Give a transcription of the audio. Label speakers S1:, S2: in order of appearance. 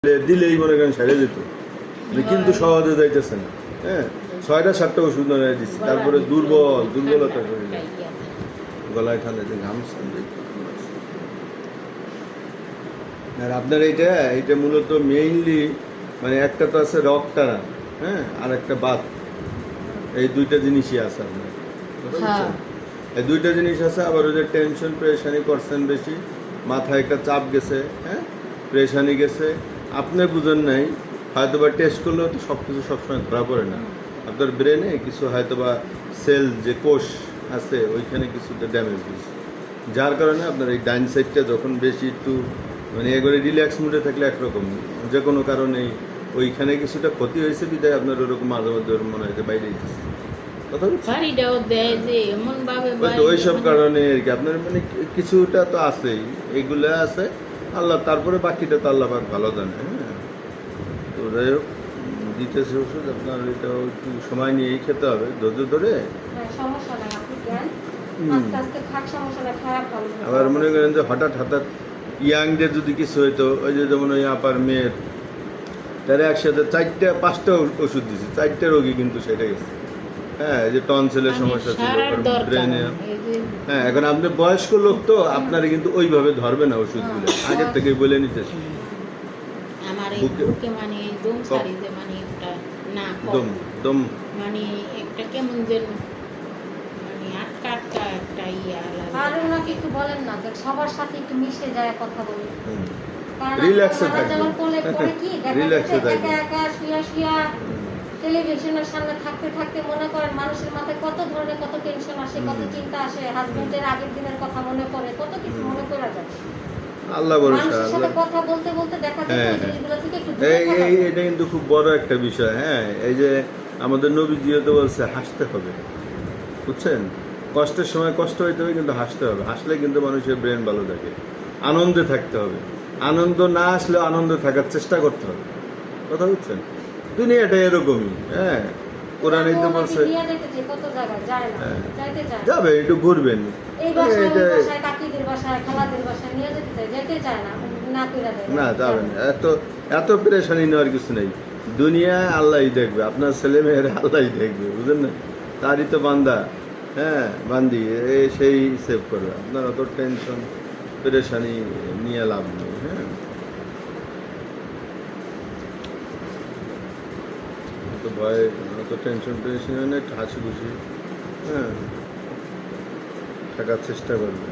S1: দিলেই মনে করেন সেরে যেত, কিন্তু সহজে যাইতেছে না। হ্যাঁ, 6টা-7টা ওষুধ নিয়ে দিচ্ছি, তারপরে দুর্বলতা করে গলায় ঠান্ডা ঘামছেন। আর আপনার এইটা মূলত মেইনলি মানে একটা তো আছে রক টানা, হ্যাঁ, আর একটা বাত, এই দুইটা জিনিসই আছে আপনার। এই দুইটা জিনিস আছে। আবার ওই যে টেনশন প্রেশানি করছেন বেশি, মাথায় একটা চাপ গেছে, হ্যাঁ, প্রেশানি গেছে, আপনি বুঝেন নাই, হয়তো বা টেস্ট করলেও তো সব কিছু সবসময় ধরা পড়ে না। আপনার ব্রেনে কিছু হয়তো বা সেল যে কোষ আছে ওইখানে কিছুটা ড্যামেজ হয়েছে, যার কারণে আপনার এই ডাইন সাইডটা যখন বেশি একটু মানে এবারে রিল্যাক্স মুডে থাকলে একরকম, যে কোনো কারণেই ওইখানে কিছুটা ক্ষতি হয়েছে বিদায় আপনার ওরকম মাঝে মধ্যে মনে হয় যে বাইরে দিচ্ছে কথা ওইসব কারণে আর কি আপনার মানে কিছুটা তো আছেই, এইগুলো আছে আল্লাহ, তারপরে বাকিটা তো আল্লাহ পাক ভালো জানে। হ্যাঁ, তো যাই হোক দিতেছে ওষুধ, আপনার এটাও একটু সময় নিয়েই খেতে হবে, ধৈর্য ধরে। আবার মনে করেন যে হঠাৎ ইয়াংদের যদি কিছু হইতো, ওই যে যেমন ওই আপার মেয়ের, তারা একসাথে 4টা-5টা ওষুধ দিচ্ছে, 4টা রোগী কিন্তু সেটা গেছে। হ্যাঁ, এই যে টনসিলের সমস্যা ছিল, ব্রেনে। হ্যাঁ, এখন আপনি বয়স্ক লোক তো আপনারা কিন্তু ওইভাবে ধরবে না ওষুধগুলো, আগের থেকে বলে নিতেছে। দম
S2: মানে একটা কেমন যেন মানে আটকা একটা ইয়া লাগে।
S3: আর ওনাকে একটু বলেন না যে সবার সাথে একটু মিশে যায় কথা বলে,
S1: রিল্যাক্সে থাকবে,
S3: যেমন কোলে পড়ে কি
S1: রিল্যাক্সে থাকবে,
S3: একা একা শুয়া টেলিভিশনের সামনে থাকতে মনে করেন মানুষের মাথায় কত ধরনের কত টেনশন আসে, কত চিন্তা আসে, হাজবেন্ডের আগের দিনের কথা মনে পড়ে, কত কিছু মনে করা যায়।
S1: আল্লাহ ভরসা।
S3: মানুষের সাথে কথা বলতে দেখা যায় এই জিনিসগুলো থেকে একটু দূরে থাকা।
S1: এটা কিন্তু খুব বড় একটা বিষয়। হ্যাঁ, এই যে আমাদের নবীজি তো বলছে হাসতে হবে, বুঝছেন, কষ্টের সময় কষ্ট হইতে হবে কিন্তু হাসতে হবে, হাসলে কিন্তু মানুষের ব্রেন ভালো থাকে। আনন্দে থাকতে হবে, আনন্দ না আসলে আনন্দে থাকার চেষ্টা করতে হবে, কথা বুঝছেন, দুনিয়াটা এরকমই। হ্যাঁ, কোরআনে তো বলছে যাবে একটু ঘুরবেন, না যাবেন, এত পেরেশানি নেওয়ার কিছু নেই। দুনিয়া আল্লাহই দেখবে, আপনার ছেলে মেয়েরা আল্লাহই দেখবে, বুঝলেন না, তারই তো বান্দা। হ্যাঁ, বান্দি সেই সেভ করবে, আপনার অত টেনশন পেরেশানি নিয়ে লাভ নেই। হ্যাঁ, অত ভয়, অত টেনশন হয় না, একটু হাসি খুশি হ্যাঁ থাকার চেষ্টা করবে।